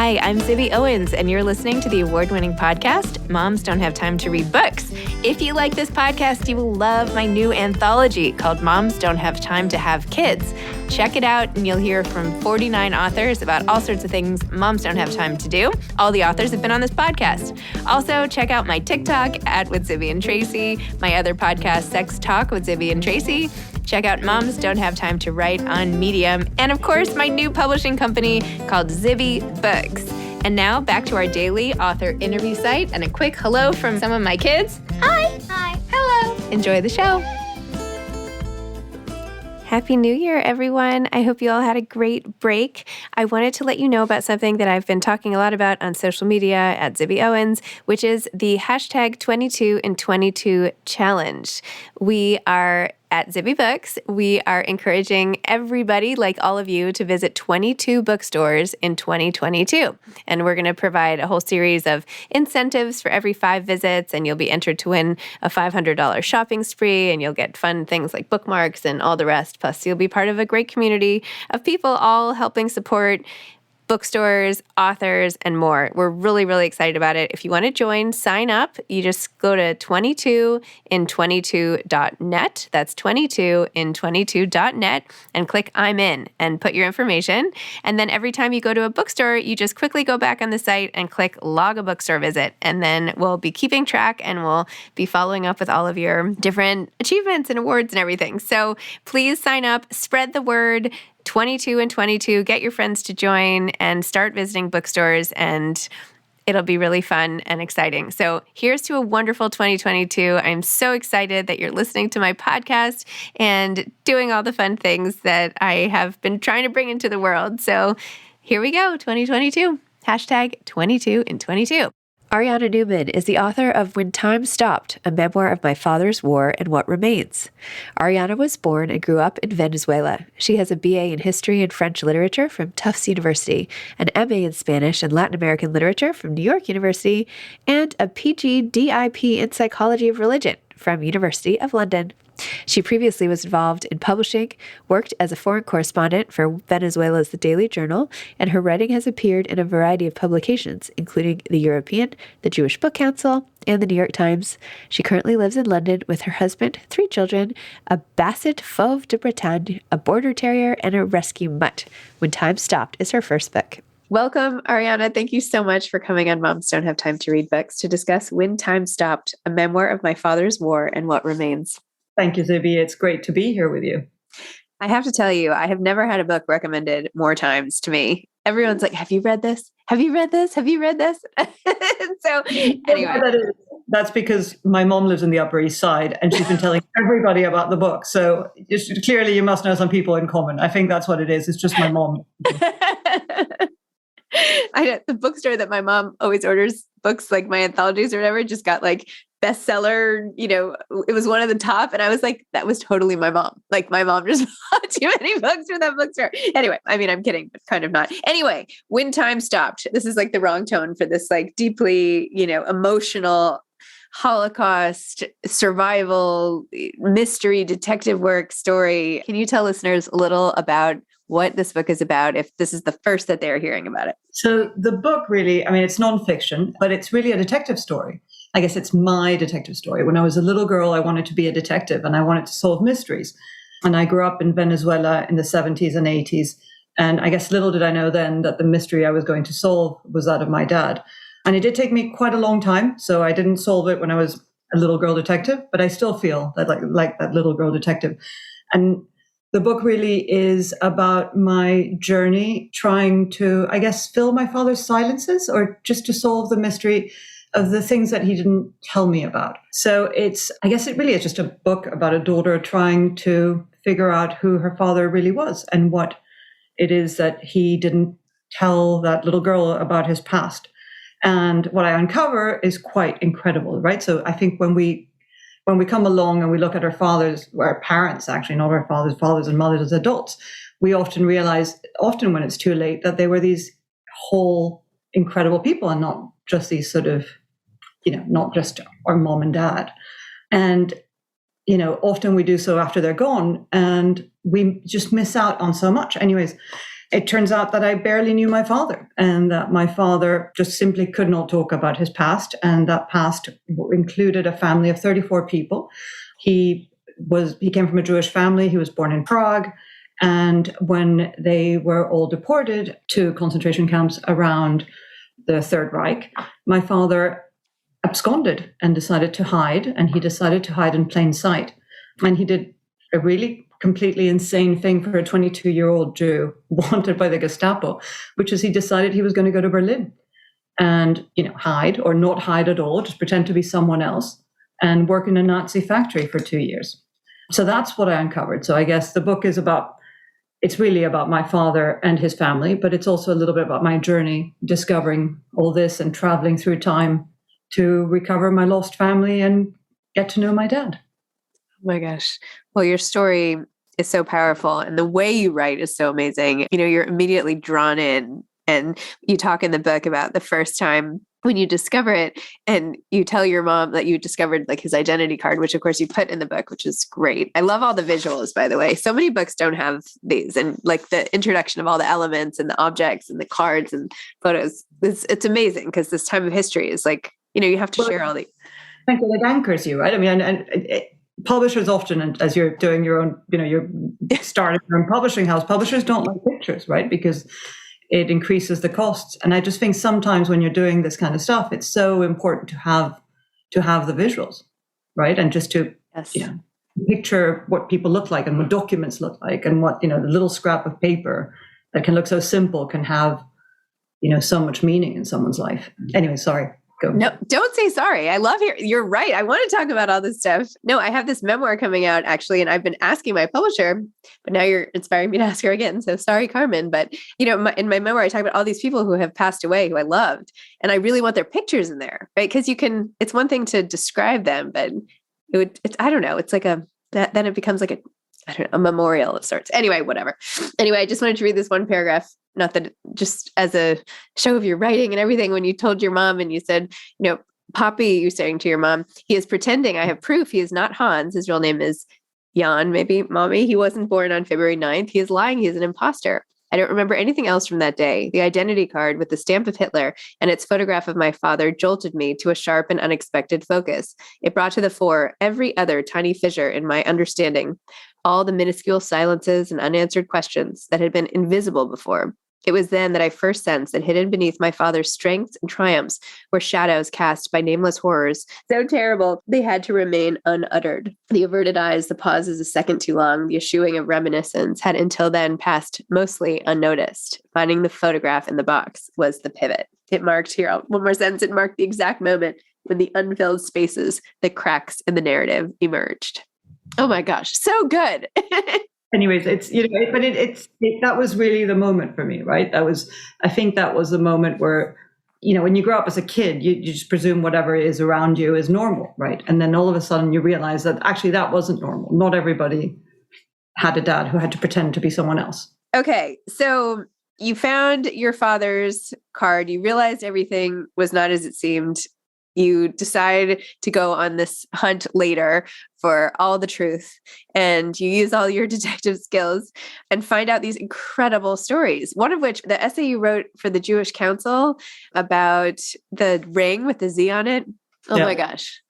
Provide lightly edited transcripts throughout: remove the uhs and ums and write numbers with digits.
Hi, I'm Zibby Owens, and you're listening to the award-winning podcast, Moms Don't Have Time to Read Books. If you like this podcast, you will love my new anthology called Moms Don't Have Time to Have Kids. Check it out, and you'll hear from 49 authors about all sorts of things moms don't have time to do. All the authors have been on this podcast. Also, check out my TikTok @with Zibby and Tracy, my other podcast, Sex Talk with Zibby and Tracy. Check out Moms Don't Have Time to Write on Medium. And of course, my new publishing company called Zibby Books. And now back to our daily author interview site and a quick hello from some of my kids. Hi. Hi. Hello. Enjoy the show. Happy New Year, everyone. I hope you all had a great break. I wanted to let you know about something that I've been talking a lot about on social media @Zibby Owens, which is the hashtag 22 in 22 challenge. We are at Zibby Books, we are encouraging everybody, like all of you, to visit 22 bookstores in 2022. And we're going to provide a whole series of incentives for every 5 visits, and you'll be entered to win a $500 shopping spree, and you'll get fun things like bookmarks and all the rest. Plus, you'll be part of a great community of people all helping support bookstores, authors, and more. We're really, really excited about it. If you want to join, sign up. You just go to 22in22.net. That's 22in22.net and click I'm in and put your information. And then every time you go to a bookstore, you just quickly go back on the site and click log a bookstore visit. And then we'll be keeping track and we'll be following up with all of your different achievements and awards and everything. So please sign up, spread the word. 22 in 22, get your friends to join and start visiting bookstores, and it'll be really fun and exciting. So here's to a wonderful 2022. I'm so excited that you're listening to my podcast and doing all the fun things that I have been trying to bring into the world. So here we go, 2022. Hashtag 22 in 22. Ariana Neumann is the author of When Time Stopped, a memoir of my father's war and what remains. Ariana was born and grew up in Venezuela. She has a BA in History and French Literature from Tufts University, an MA in Spanish and Latin American Literature from New York University, and a PG DIP in Psychology of Religion from University of London. She previously was involved in publishing, worked as a foreign correspondent for Venezuela's The Daily Journal, and her writing has appeared in a variety of publications, including The European, the Jewish Book Council, and the New York Times. She currently lives in London with her husband, 3 children, a Basset Fauve de Bretagne, a Border Terrier, and a rescue mutt. When Time Stopped is her first book. Welcome, Ariana. Thank you so much for coming on Moms Don't Have Time to Read Books to discuss When Time Stopped, a memoir of my father's war and what remains. Thank you, Zibby. It's great to be here with you. I have to tell you, I have never had a book recommended more times to me. Everyone's like, have you read this? Have you read this? Have you read this? So anyway. That's because my mom lives in the Upper East Side and she's been telling everybody about the book. So clearly you must know some people in common. I think that's what it is. It's just my mom. The bookstore that my mom always orders books, like my anthologies or whatever, just got like bestseller, it was one of the top. And I was like, that was totally my mom. Like my mom just bought too many books from that bookstore. Anyway, I mean, I'm kidding, but kind of not. Anyway, When Time Stopped. This is like the wrong tone for this like deeply, emotional Holocaust survival mystery detective work story. Can you tell listeners a little about what this book is about, if this is the first that they're hearing about it? So the book really, it's nonfiction, but it's really a detective story. I guess it's my detective story. When I was a little girl, I wanted to be a detective and I wanted to solve mysteries. And I grew up in Venezuela in the 70s and 80s. And I guess little did I know then that the mystery I was going to solve was that of my dad. And it did take me quite a long time. So I didn't solve it when I was a little girl detective, but I still feel that like that little girl detective. And the book really is about my journey trying to, I guess, fill my father's silences or just to solve the mystery of the things that he didn't tell me about. So I guess it really is just a book about a daughter trying to figure out who her father really was and what it is that he didn't tell that little girl about his past. And what I uncover is quite incredible, right? So I think when we come along and we look at our parents, actually, not our fathers and mothers as adults, we often realize, when it's too late, that they were these whole incredible people and not just these sort of, not just our mom and dad. And, often we do so after they're gone and we just miss out on so much. Anyways, it turns out that I barely knew my father, and that my father just simply could not talk about his past. And that past included a family of 34 people. He came from a Jewish family. He was born in Prague. And when they were all deported to concentration camps around the Third Reich, my father absconded and decided to hide. And he decided to hide in plain sight. And he did a really completely insane thing for a 22-year-old Jew wanted by the Gestapo, which is he decided he was going to go to Berlin and, hide or not hide at all, just pretend to be someone else and work in a Nazi factory for 2 years. So that's what I uncovered. So I guess the book is it's really about my father and his family, but it's also a little bit about my journey discovering all this and traveling through time to recover my lost family and get to know my dad. Oh my gosh. Well, your story is so powerful and the way you write is so amazing. You're immediately drawn in, and you talk in the book about the first time when you discover it, and you tell your mom that you discovered like his identity card, which of course you put in the book, which is great. I love all the visuals, by the way. So many books don't have these, and like the introduction of all the elements and the objects and the cards and photos. It's amazing because this time of history is like, you have to share all the. I think it anchors you, right? I mean, and publishers often, and as you're doing your own, you're starting your own publishing house, publishers don't like pictures, right? Because it increases the costs. And I just think sometimes when you're doing this kind of stuff, it's so important to have the visuals, right? And just to picture what people look like and what documents look like, and what, the little scrap of paper that can look so simple can have, so much meaning in someone's life. Anyway, sorry. Go. No, don't say sorry. I love you're right. I want to talk about all this stuff. No, I have this memoir coming out actually, and I've been asking my publisher, but now you're inspiring me to ask her again. So sorry, Carmen. But in my memoir, I talk about all these people who have passed away, who I loved, and I really want their pictures in there, right? Because it's one thing to describe them, but I don't know. It's like then it becomes like a memorial of sorts. Anyway, whatever. Anyway, I just wanted to read this one paragraph. Not that just as a show of your writing and everything, when you told your mom and you said, Poppy, you're saying to your mom, he is pretending. I have proof. He is not Hans. His real name is Jan, maybe mommy. He wasn't born on February 9th. He is lying. He is an imposter. I don't remember anything else from that day. The identity card with the stamp of Hitler and its photograph of my father jolted me to a sharp and unexpected focus. It brought to the fore every other tiny fissure in my understanding, all the minuscule silences and unanswered questions that had been invisible before. It was then that I first sensed that hidden beneath my father's strengths and triumphs were shadows cast by nameless horrors, so terrible they had to remain unuttered. The averted eyes, the pauses a second too long, the eschewing of reminiscence had until then passed mostly unnoticed. Finding the photograph in the box was the pivot. It marked, one more sentence, it marked the exact moment when the unfilled spaces, the cracks in the narrative emerged. Oh my gosh, so good. Anyways, it's, but that was really the moment for me, right? I think that was the moment where, when you grow up as a kid, you just presume whatever is around you is normal, right? And then all of a sudden you realize that actually that wasn't normal. Not everybody had a dad who had to pretend to be someone else. Okay. So you found your father's card. You realized everything was not as it seemed. You decide to go on this hunt later for all the truth, and you use all your detective skills and find out these incredible stories. One of which, the essay you wrote for the Jewish Council about the ring with the Z on it. Oh my gosh.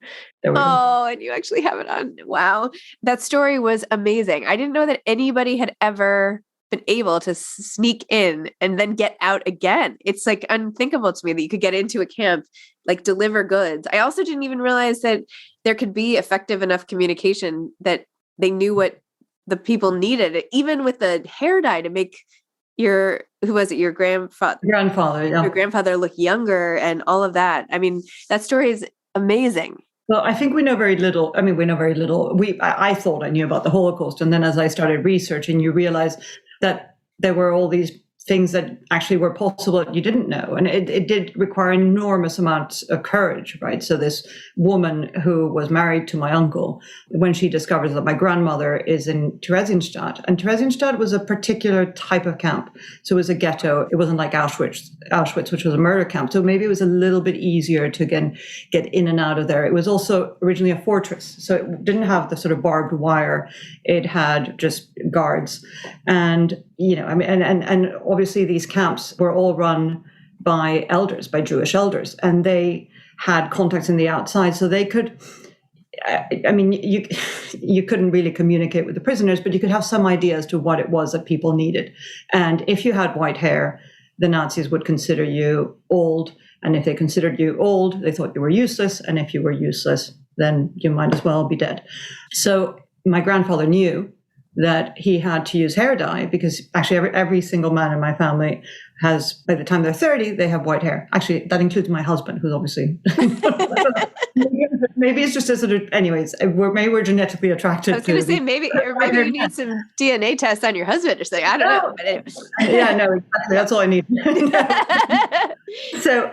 Oh, and you actually have it on. Wow. That story was amazing. I didn't know that anybody had ever been able to sneak in and then get out again. It's like unthinkable to me that you could get into a camp, like deliver goods. I also didn't even realize that there could be effective enough communication that they knew what the people needed, even with the hair dye to make your grandfather, yeah. Your grandfather look younger and all of that. I mean, that story is amazing. Well, I think we know very little. I mean, we know very little. I thought I knew about the Holocaust. And then as I started researching, you realize that there were all these things that actually were possible that you didn't know. And it did require enormous amounts of courage, right? So this woman who was married to my uncle, when she discovers that my grandmother is in Theresienstadt, and Theresienstadt was a particular type of camp. So it was a ghetto. It wasn't like Auschwitz, which was a murder camp. So maybe it was a little bit easier to get in and out of there. It was also originally a fortress. So it didn't have the sort of barbed wire. It had just guards. And I mean, and obviously these camps were all run by elders, by Jewish elders, and they had contacts in the outside, so they could. I mean, you couldn't really communicate with the prisoners, but you could have some idea as to what it was that people needed. And if you had white hair, the Nazis would consider you old. And if they considered you old, they thought you were useless. And if you were useless, then you might as well be dead. So my grandfather knew that he had to use hair dye, because actually every single man in my family has, by the time they're 30, they have white hair. Actually, that includes my husband, who's obviously... Maybe it's just a sort of, anyways, maybe we're genetically attracted. I was going to say, maybe you need some DNA tests on your husband or something. I don't know. But anyway. Yeah, no, exactly. That's all I need. So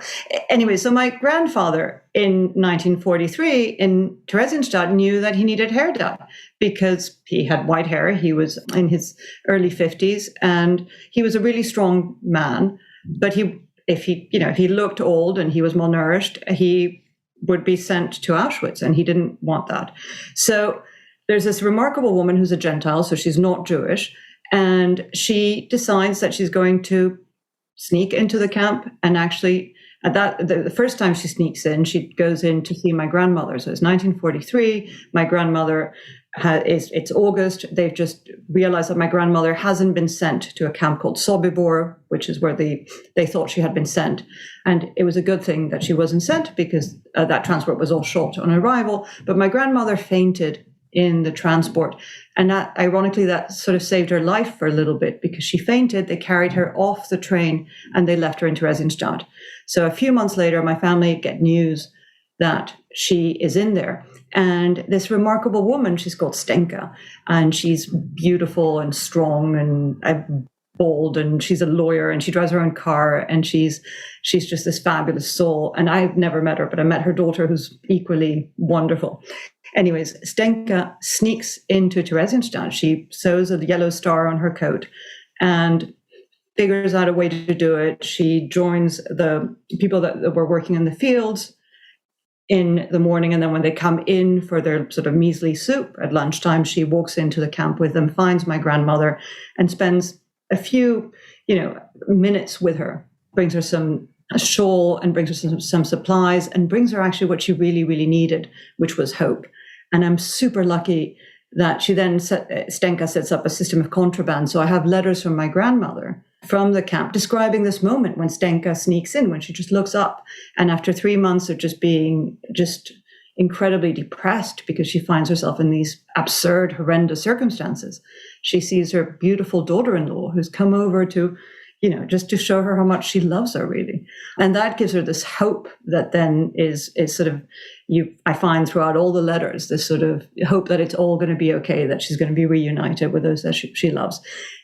anyway, so my grandfather in 1943 in Theresienstadt knew that he needed hair dye because he had white hair. He was in his early 50s and he was a really strong man. But if he looked old and he was malnourished, he would be sent to Auschwitz, and he didn't want that. So there's this remarkable woman who's a Gentile, so she's not Jewish, and she decides that she's going to sneak into the camp. And actually, the first time she sneaks in, she goes in to see my grandmother. So it's 1943. My grandmother it's August. They've just realized that my grandmother hasn't been sent to a camp called Sobibor, which is where they thought she had been sent. And it was a good thing that she wasn't sent, because that transport was all shot on arrival. But my grandmother fainted in the transport. And that, ironically, that sort of saved her life for a little bit, because she fainted. They carried her off the train and they left her in Theresienstadt. So a few months later, my family get news that she is in there. And this remarkable woman, she's called Stenka, and she's beautiful and strong and bold, and she's a lawyer, and she drives her own car, and she's just this fabulous soul. And I've never met her, but I met her daughter, who's equally wonderful. Anyways, Stenka sneaks into Theresienstadt. She sews a yellow star on her coat and figures out a way to do it. She joins the people that were working in the fields in the morning, and then when they come in for their sort of measly soup at lunchtime, she walks into the camp with them, finds my grandmother, and spends a few, minutes with her, brings her a shawl and brings her some supplies, and brings her actually what she really, really needed, which was hope. And I'm super lucky that she then, Stenka sets up a system of contraband. So I have letters from my grandmother from the camp describing this moment when Stenka sneaks in, when she just looks up. And after 3 months of just being incredibly depressed because she finds herself in these absurd, horrendous circumstances, she sees her beautiful daughter-in-law who's come over to, just to show her how much she loves her, really. And that gives her this hope that then is sort of, I find throughout all the letters, this sort of hope that it's all going to be okay, that she's going to be reunited with those that she loves.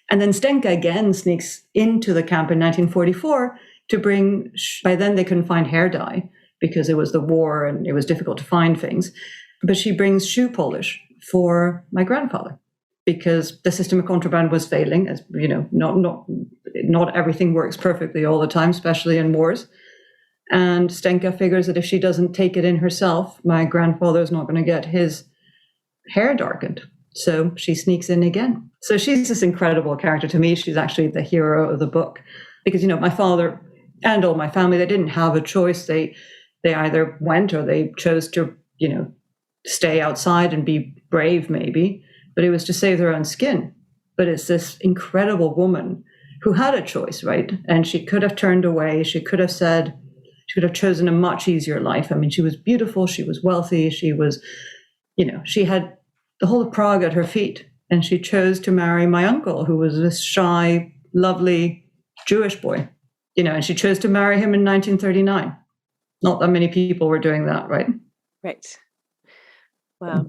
And then Stenka again sneaks into the camp in 1944 to bring, by then they couldn't find hair dye because it was the war and it was difficult to find things. But she brings shoe polish for my grandfather because the system of contraband was failing. As not everything works perfectly all the time, especially in wars. And Stenka figures that if she doesn't take it in herself, my grandfather's not going to get his hair darkened. So she sneaks in again. So she's this incredible character to me. She's actually the hero of the book because, my father and all my family, they didn't have a choice. They either went or they chose to, stay outside and be brave maybe, but it was to save their own skin. But it's this incredible woman who had a choice, right? And she could have turned away. She could have chosen a much easier life. I mean, she was beautiful. She was wealthy. She was, she had the whole of Prague at her feet. And she chose to marry my uncle, who was this shy, lovely Jewish boy, and she chose to marry him in 1939. Not that many people were doing that, right? Right. Wow.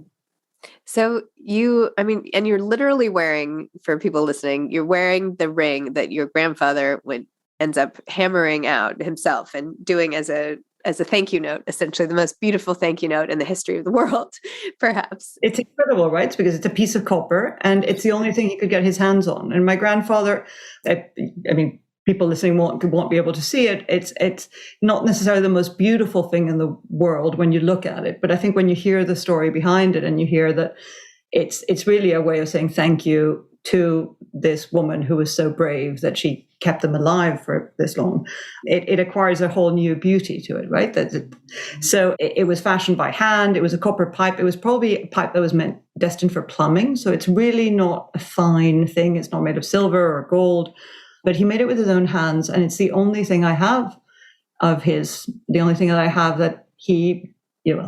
So and you're literally wearing, for people listening, you're wearing the ring that your grandfather ends up hammering out himself and doing as a thank you note, essentially the most beautiful thank you note in the history of the world, perhaps. It's incredible, right? Because it's a piece of copper and it's the only thing he could get his hands on. And my grandfather, people listening won't be able to see it. It's not necessarily the most beautiful thing in the world when you look at it. But I think when you hear the story behind it and you hear that it's really a way of saying thank you to this woman who was so brave that she kept them alive for this long, it acquires a whole new beauty to it, right? So it was fashioned by hand. It was a copper pipe. It was probably a pipe that was destined for plumbing. So it's really not a fine thing. It's not made of silver or gold, but he made it with his own hands. And it's the only thing I have of his, the only thing that I have that he,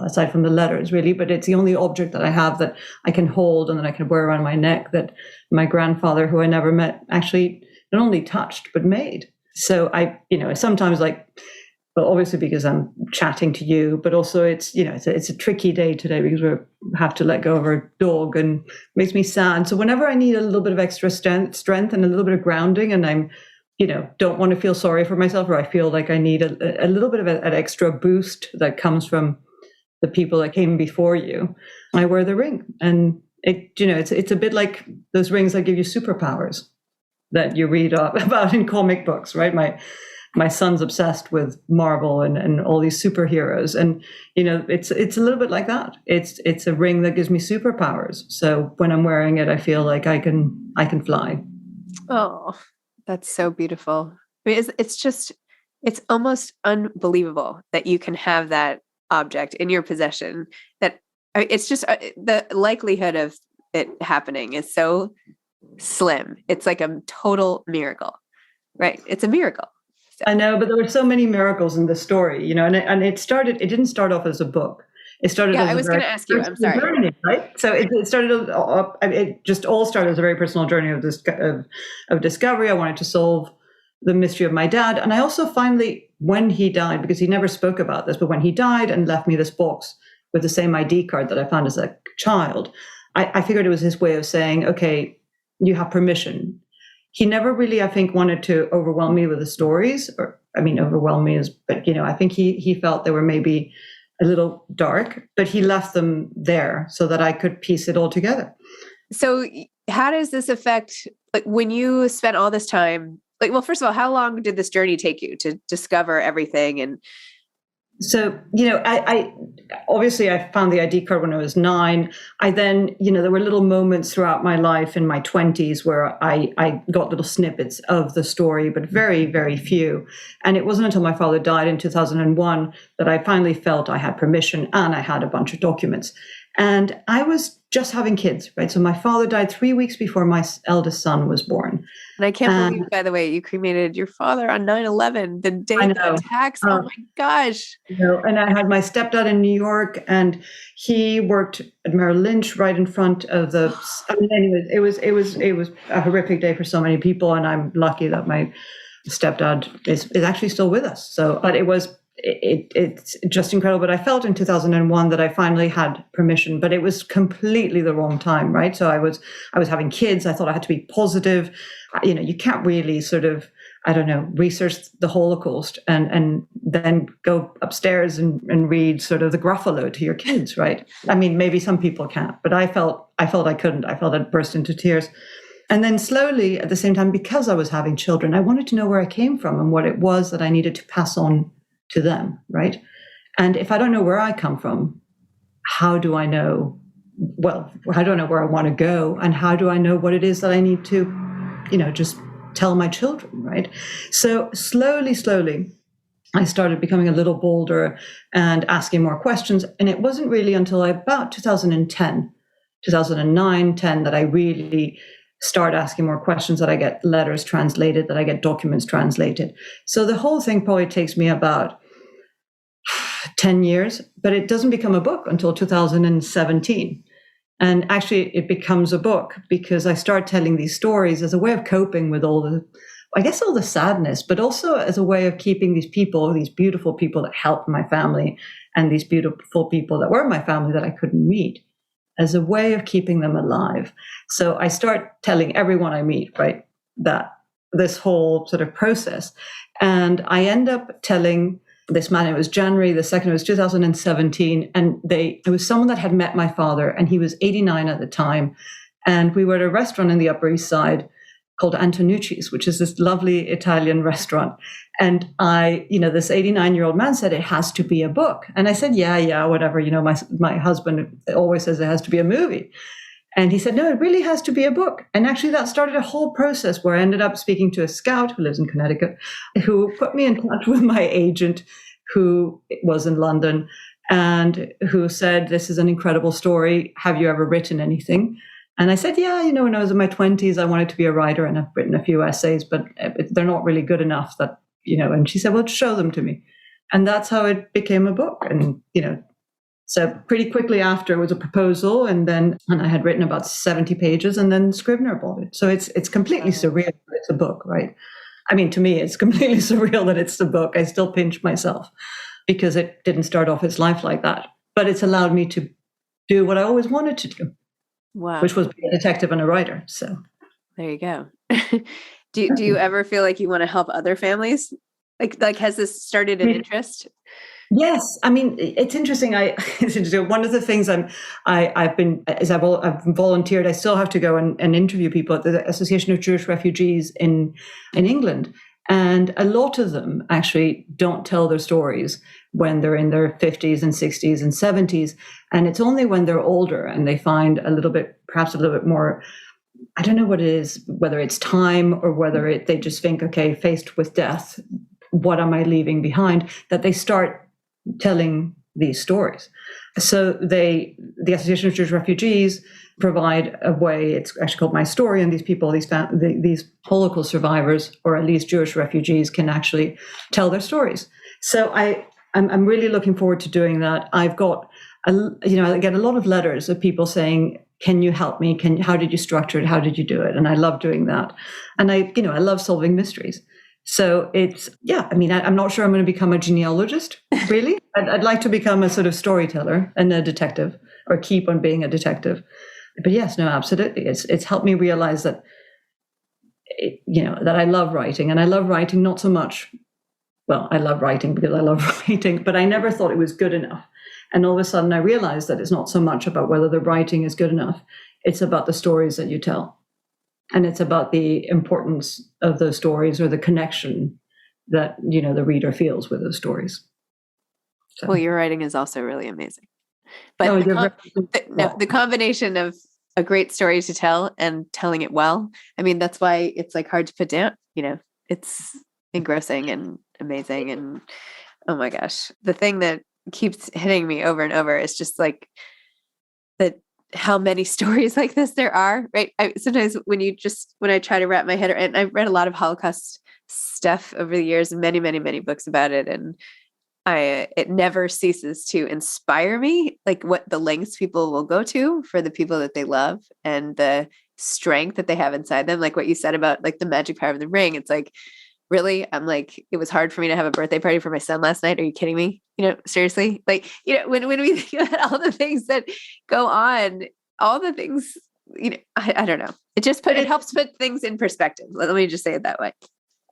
aside from the letters really, but it's the only object that I have that I can hold and that I can wear around my neck that my grandfather, who I never met, actually not only touched, but made. So I, sometimes obviously because I'm chatting to you, but also it's a tricky day today because we have to let go of our dog and it makes me sad. So whenever I need a little bit of extra strength and a little bit of grounding, and I'm, don't want to feel sorry for myself, or I feel like I need a little bit of an extra boost that comes from the people that came before you, I wear the ring. And it's a bit like those rings that give you superpowers that you read about in comic books, right? My son's obsessed with Marvel and all these superheroes. And, it's a little bit like that. It's a ring that gives me superpowers. So when I'm wearing it, I feel like I can fly. Oh, that's so beautiful. I mean, it's almost unbelievable that you can have that object in your possession. That it's just the likelihood of it happening is so slim. It's like a total miracle, right? It's a miracle. So. I know, but there were so many miracles in this story, and it didn't start off as a book. It started. Yeah, I was going to ask you. I'm sorry. Journey, right? So it started. It just all started as a very personal journey of discovery. I wanted to solve the mystery of my dad, and I also finally, when he died, because he never spoke about this, but when he died and left me this box with the same ID card that I found as a child, I figured it was his way of saying, okay, you have permission. He never really, I think, wanted to overwhelm me with the stories, overwhelm me but I think he felt they were maybe a little dark, but he left them there so that I could piece it all together. So how does this affect, like, when you spent all this time, first of all, how long did this journey take you to discover everything? And so, I obviously I found the ID card when I was 9. I then, there were little moments throughout my life in my 20s where I got little snippets of the story, but very, very few. And it wasn't until my father died in 2001 that I finally felt I had permission and I had a bunch of documents. And I was just having kids, right? So my father died 3 weeks before my eldest son was born. And I can't believe, by the way, you cremated your father on 9/11, the day of the attacks. Oh my gosh. And I had my stepdad in New York, and he worked at Merrill Lynch right in front of the, anyways, it was a horrific day for so many people. And I'm lucky that my stepdad is actually still with us. So, but it's just incredible. But I felt in 2001 that I finally had permission, but it was completely the wrong time, right? So I was having kids. I thought I had to be positive. You can't really sort of, research the Holocaust and then go upstairs and read sort of the Gruffalo to your kids, right? I mean, maybe some people can't, but I felt I couldn't. I felt I'd burst into tears. And then slowly, at the same time, because I was having children, I wanted to know where I came from and what it was that I needed to pass on to them, right? And if I don't know where I come from, how do I know? Well, I don't know where I want to go, and how do I know what it is that I need to, just tell my children, right? So slowly, I started becoming a little bolder and asking more questions. And it wasn't really until about 2009, 10 that I really start asking more questions, that I get letters translated, that I get documents translated. So the whole thing probably takes me about 10 years, but it doesn't become a book until 2017. And actually it becomes a book because I start telling these stories as a way of coping with all the sadness, but also as a way of keeping these people, these beautiful people that helped my family, and these beautiful people that were my family that I couldn't meet, as a way of keeping them alive. So I start telling everyone I meet, right, that this whole sort of process. And I end up telling this man, it was January the 2nd, it was 2017. And it was someone that had met my father, and he was 89 at the time. And we were at a restaurant in the Upper East Side called Antonucci's, which is this lovely Italian restaurant. And this 89-year-old man said, it has to be a book. And I said, yeah, whatever. My husband always says it has to be a movie. And he said, no, it really has to be a book. And actually, that started a whole process where I ended up speaking to a scout who lives in Connecticut, who put me in touch with my agent, who was in London, and who said, this is an incredible story. Have you ever written anything? And I said, yeah, when I was in my 20s, I wanted to be a writer, and I've written a few essays, but they're not really good enough that, and she said, well, show them to me. And that's how it became a book. And, so pretty quickly after, it was a proposal, and I had written about 70 pages, and then Scrivener bought it. So it's completely surreal that it's a book, right? I mean, to me, it's completely surreal that it's a book. I still pinch myself because it didn't start off its life like that. But it's allowed me to do what I always wanted to do, which was be a detective and a writer. So there you go. Do you ever feel like you want to help other families? Like has this started an interest? Yes, I mean it's interesting. It's interesting. One of the things I've volunteered. I still have to go and interview people at the Association of Jewish Refugees in England, and a lot of them actually don't tell their stories when they're in their 50s and 60s and 70s, and it's only when they're older and they find perhaps a little bit more. I don't know what it is, whether it's time or whether they just think, okay, faced with death, what am I leaving behind? That they start telling these stories. So the Association of Jewish Refugees provide a way, it's actually called My Story, and these people, these Holocaust survivors, or at least Jewish refugees, can actually tell their stories. So I'm really looking forward to doing that. I've got, I get a lot of letters of people saying, can you help me? How did you structure it? How did you do it? And I love doing that. And I love solving mysteries. So I'm not sure I'm going to become a genealogist, really. I'd like to become a sort of storyteller and a detective, or keep on being a detective. But yes, no, absolutely. It's helped me realize that, that I love writing, and I love writing not so much. Well, I love writing because I love writing, but I never thought it was good enough. And all of a sudden I realized that it's not so much about whether the writing is good enough. It's about the stories that you tell. And it's about the importance of those stories, or the connection that, the reader feels with those stories. So. Well, your writing is also really amazing. But the combination of a great story to tell and telling it well, I mean, that's why it's like hard to put down, it's engrossing and amazing. And oh my gosh, the thing that keeps hitting me over and over is just like how many stories like this there are, right? Sometimes when I try to wrap my head around, and I've read a lot of Holocaust stuff over the years, many, many, many books about it. And it never ceases to inspire me, like what the lengths people will go to for the people that they love, and the strength that they have inside them. Like what you said about like the magic power of the ring. It's like, really? I'm like, it was hard for me to have a birthday party for my son last night. Are you kidding me? Seriously? Like, when we think about all the things that go on, all the things, I don't know. It helps put things in perspective. Let me just say it that way.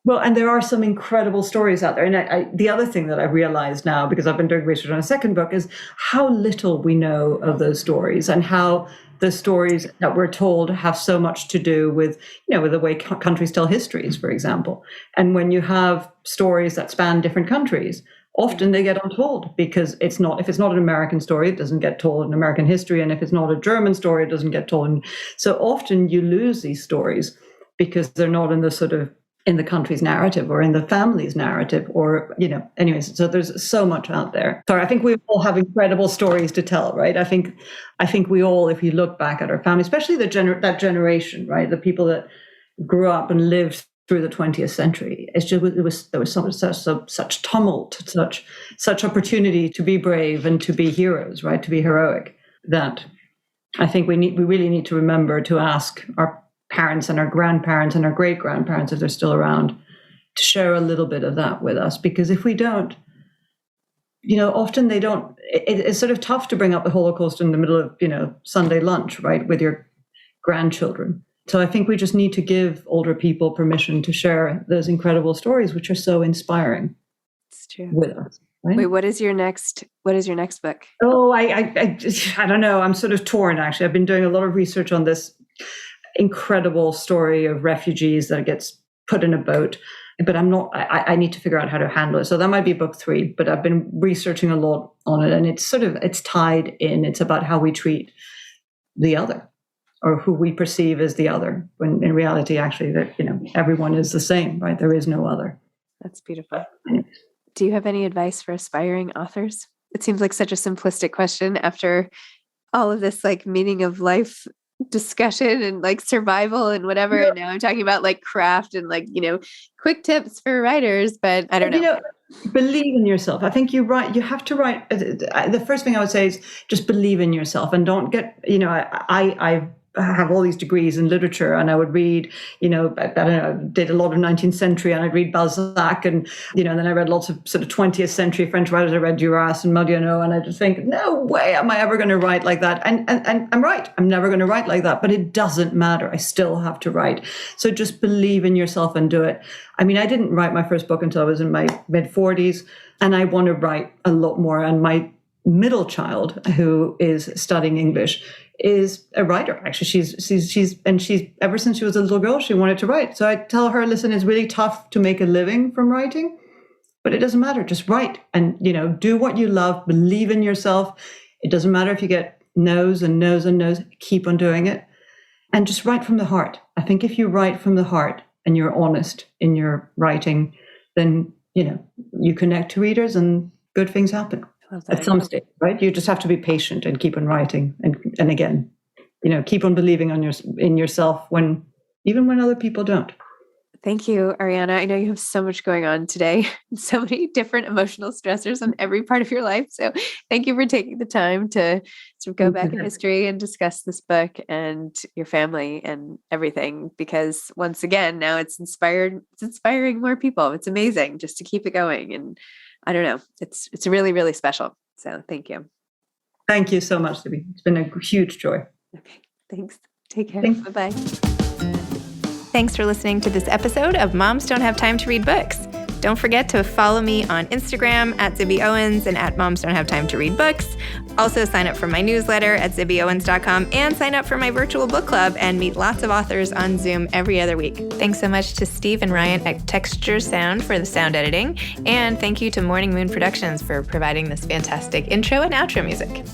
Well, and there are some incredible stories out there. And the other thing that I realized now, because I've been doing research on a second book, is how little we know of those stories, and how the stories that we're told have so much to do with, with the way countries tell histories, for example. And when you have stories that span different countries, often they get untold, because if it's not an American story, it doesn't get told in American history. And if it's not a German story, it doesn't get told. So often you lose these stories because they're not in the country's narrative, or in the family's narrative, or, anyways. So there's so much out there. Sorry, I think we all have incredible stories to tell, right? I think we all, if you look back at our family, especially that generation, right? The people that grew up and lived through the 20th century, there was such tumult, such opportunity to be brave and to be heroes, right? To be heroic, that I think we really need to remember to ask our parents and our grandparents and our great grandparents, if they're still around, to share a little bit of that with us. Because if we don't, often they don't. It's sort of tough to bring up the Holocaust in the middle of Sunday lunch, right, with your grandchildren. So I think we just need to give older people permission to share those incredible stories, which are so inspiring. It's true. With us. Right? Wait, what is your next book? Oh, I don't know. I'm sort of torn, actually. I've been doing a lot of research on this incredible story of refugees that gets put in a boat, but I need to figure out how to handle it. So that might be book 3, but I've been researching a lot on it, and it's tied in. It's about how we treat the other. or who we perceive as the other, when in reality, actually, that everyone is the same, right? There is no other. That's beautiful. Do you have any advice for aspiring authors? It seems like such a simplistic question after all of this like meaning of life discussion and like survival and whatever. And now I'm talking about like craft and like, quick tips for writers, but I don't know. Believe in yourself. I think you're right. You have to write. The first thing I would say is just believe in yourself and don't get, I have all these degrees in literature, and I would read, I don't know, did a lot of 19th century, and I'd read Balzac, and, then I read lots of sort of 20th century French writers. I read Duras and Modiano, and I just think, no way am I ever going to write like that. And I'm right. I'm never going to write like that, but it doesn't matter. I still have to write. So just believe in yourself and do it. I mean, I didn't write my first book until I was in my mid-40s, and I want to write a lot more. And my middle child, who is studying English, is a writer. Actually, she's ever since she was a little girl, she wanted to write. So I tell her, listen, it's really tough to make a living from writing, but it doesn't matter. Just write and, do what you love. Believe in yourself. It doesn't matter if you get no's and no's and no's. Keep on doing it, and just write from the heart. I think if you write from the heart and you're honest in your writing, then, you connect to readers and good things happen. At some stage, right? You just have to be patient and keep on writing, and again, keep on believing in yourself even when other people don't. Thank you, Ariana. I know you have so much going on today, so many different emotional stressors on every part of your life. So thank you for taking the time to sort of go back in history and discuss this book and your family and everything, because once again, now it's inspiring more people. It's amazing just to keep it going. And I don't know, it's really, really special. So thank you. Thank you so much, Zibby. It's been a huge joy. Okay, thanks. Take care. Thanks. Bye-bye. Thanks for listening to this episode of Moms Don't Have Time to Read Books. Don't forget to follow me on Instagram at Zibby Owens and at Moms Don't Have Time to Read Books. Also sign up for my newsletter at zibbyowens.com and sign up for my virtual book club and meet lots of authors on Zoom every other week. Thanks so much to Steve and Ryan at Texture Sound for the sound editing. And thank you to Morning Moon Productions for providing this fantastic intro and outro music.